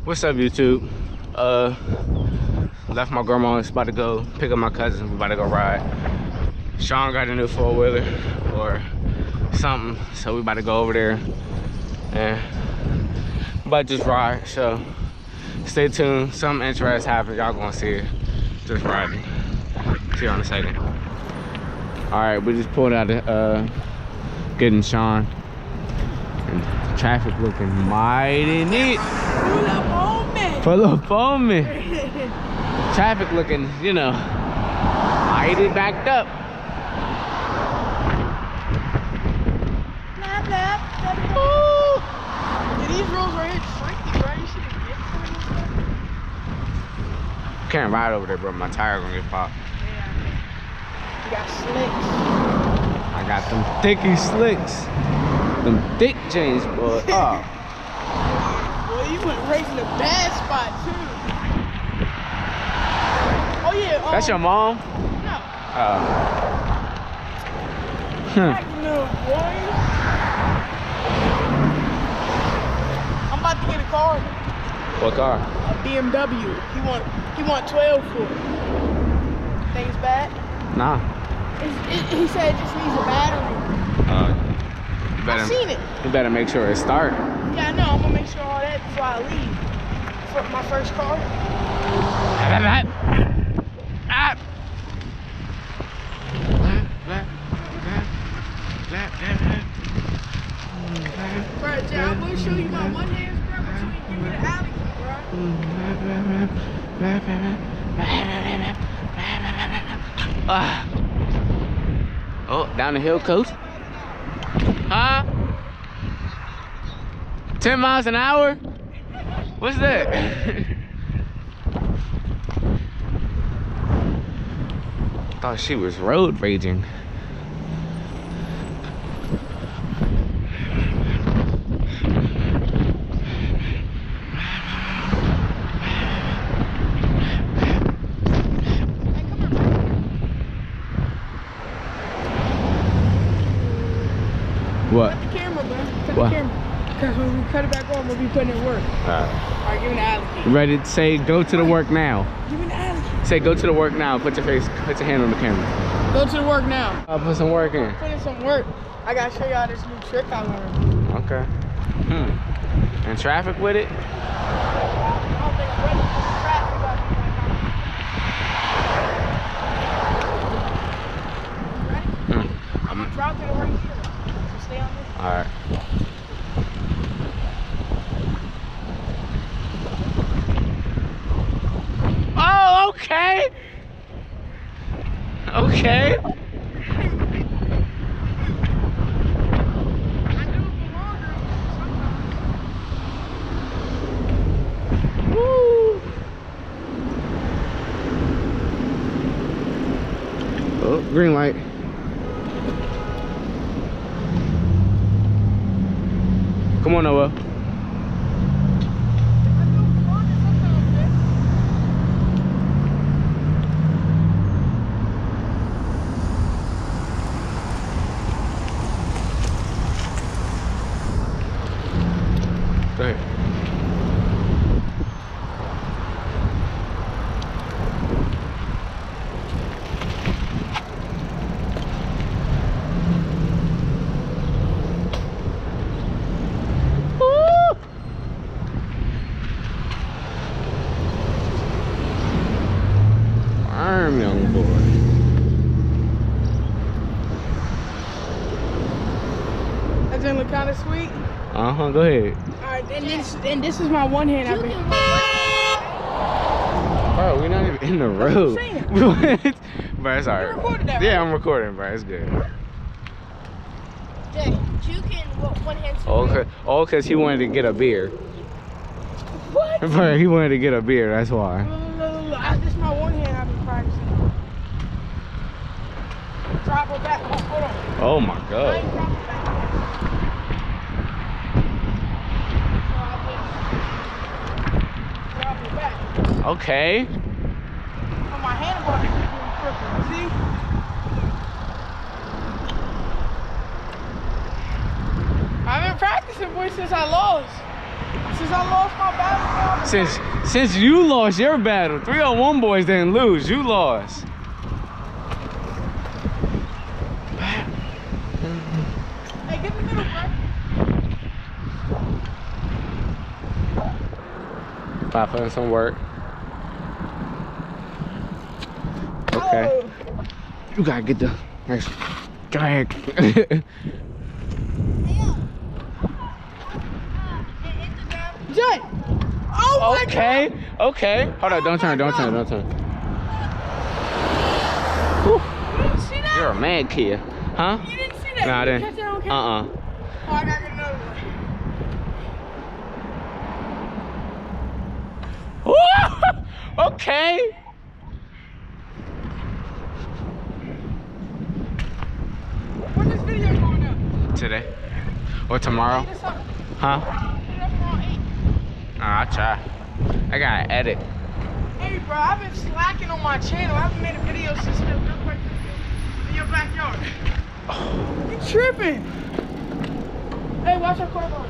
What's up, YouTube? Left my grandma's, about to go pick up my cousin. We about to go ride. Shaun got a new four-wheeler or something, so we about to go over there and about to just ride. So stay tuned. Something interesting happens. Y'all gonna see it. Just riding. See you in a second. All right, we just pulled out getting Shaun. And traffic looking mighty neat. Full of foaming. Traffic looking, you know, mighty backed up. Blah, blah, blah, blah. Yeah, these roads right here tricky, bro. You should have get Can't ride over there, bro. My tire gonna get popped. Yeah, you got slicks. I got them thicky slicks. Them thick jeans, boy. Oh. Boy, you went right in the bad spot, too. Oh, yeah. That's your mom? No. Huh. No, boy. I'm about to get a car. What car? A BMW. He want 12 for it. Think it's bad? Nah. He said it just needs a battery. I've seen it. You better make sure it start. Yeah, I know. I'm gonna make sure all that before I leave. For my first car. Bro, Jay, I will show you my one hand scrub until you give me the alley key, bro. Oh, down the hill coast. Huh? 10 miles an hour? What's that? Thought she was road raging. What? Cut the camera, bro. Cut What? the camera. Because when we cut it back on, we'll be putting it work. Alright, give me the alley key. Ready to say go to the work now. Give me the alley key. Say go to the work now. Put your hand on the camera. Go to the work now. I'll put some work in. Put in some work. I gotta show y'all this new trick I learned. Okay. And traffic with it? I don't think I'm ready for the traffic, but ready? I'm gonna drop it right here. So stay on this. All right. Oh, okay. Okay. Oh, green light. Come on, Noah. Go ahead. Young boy. That didn't look kind of sweet. Go ahead. Alright, and this is my one hand. Bro, we're not even in the road. Bro, it's alright. You recorded that, Yeah, right? I'm recording, bro. It's good. Jay, you can one hand. Oh, cause he wanted to get a beer. What? Bro, he wanted to get a beer. That's why. Look. This is my one hand I've been practicing. Drop her back. Hold on. Oh my I ain't god. drop her back. Drop her back. Okay. On my handlebar, see? I've been practicing, boy, since I lost. Since I lost my battle. Since you lost your battle, 301 boys didn't lose. You lost. Hey, get the middle, bro. If I put in some work. Okay. Oh. You gotta get the next drag. Jut. Oh my Okay, God. okay. Hold on, don't turn. You didn't see that? You're a mad kid, huh? You didn't see that? Nah, I You didn't. catch it on camera? Uh-uh. Oh, I gotta get another one. Woo! Okay. When this video going up? Today or tomorrow? 8 or something? Huh? Put it up around 8. I'll try. I gotta edit. Hey, bro, I've been slacking on my channel. I haven't made a video since the earthquake in your backyard. You tripping? Hey, watch our car line.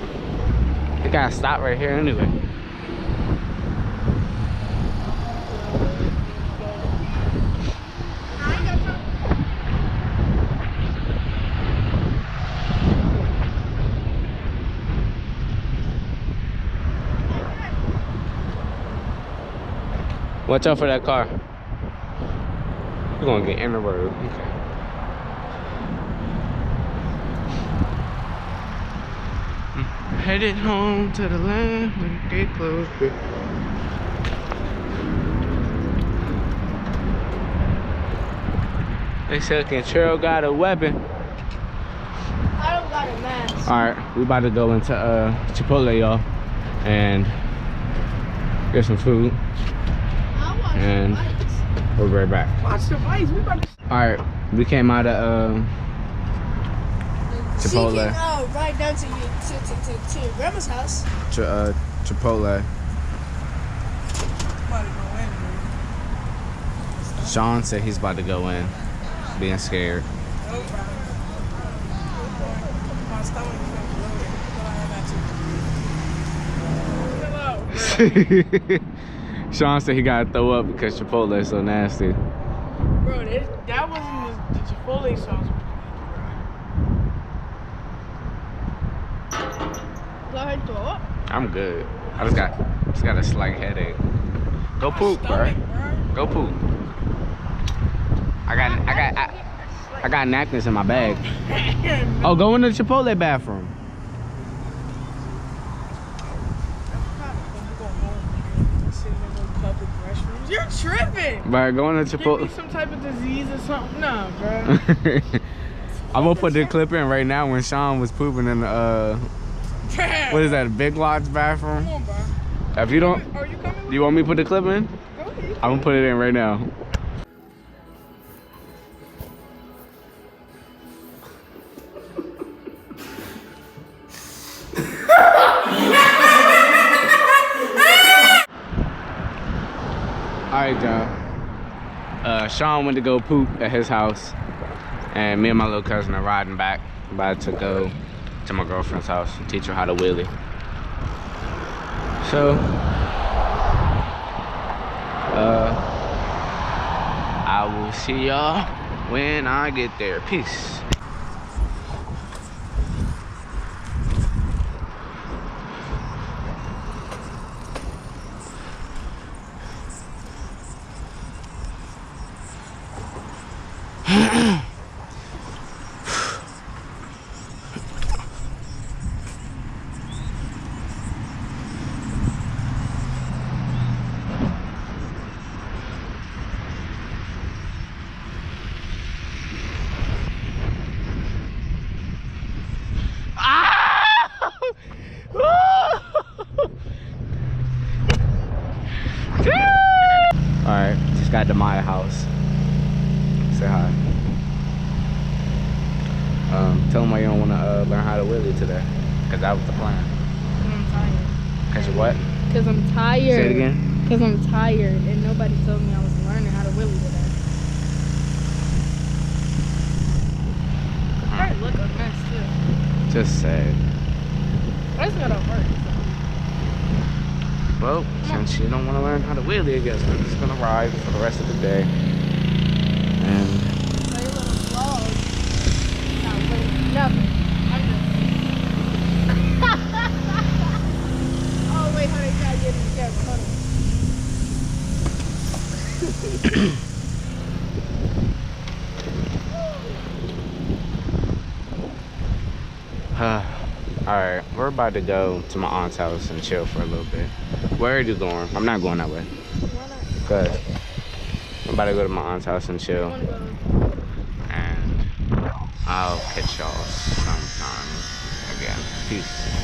I gotta stop right here anyway. I ain't got time. Watch out for that car. You're gonna get in the road. Okay. Headed home to the land when the gate closed. They said Control got a weapon. I don't got a mask. Alright, we about to go into Chipotle, y'all, and get some food. I watch And the lights. we'll be right back. Watch the lights. We about to. Alright, we came out of Chipotle. She can ride down to your grandma's house. Chipotle. About to go in, Shaun said he's about to go in, being scared. man. My stomach is gonna blow. Hello. Shaun said he gotta throw up because Chipotle is so nasty. Bro, that wasn't the Chipotle sauce. Go ahead and throw up. I'm good. I just got a slight headache. Go poop, bro. Go poop. I got napkins in my bag. Oh, go in the Chipotle bathroom. You're tripping. But go in the Give me Chipotle. some type of disease or something. Nah, bro. I'm gonna put the clip in right now when Shaun was pooping in the what is that, a Big Lots bathroom? Come on, bro. If you don't, Are you coming do with you want me to put the clip in? Go ahead. I'm gonna put it in right now. Alright, y'all. Shaun went to go poop at his house, and me and my little cousin are riding back, about to go to my girlfriend's house and teach her how to wheelie. So, I will see y'all when I get there. Peace. Alright, just got to my house. Say hi. Tell them why you don't want to learn how to wheelie today. Because that was the plan. I'm tired. Because of what? Because I'm tired. Say it again. Because I'm tired and nobody told me I was learning how to wheelie today. I look a mess too. Just say it. I just gotta work. Well, since you don't want to learn how to wheelie, I guess we're just gonna ride for the rest of the day. And Play a little vlog. Not waiting nothing. I'm just. Oh wait, honey, gotta get in the camera. Hold on. Alright, we're about to go to my aunt's house and chill for a little bit. Where are you going? I'm not going that way. Why not? Good. I'm about to go to my aunt's house and chill. I wanna go. And I'll catch y'all sometime again. Peace.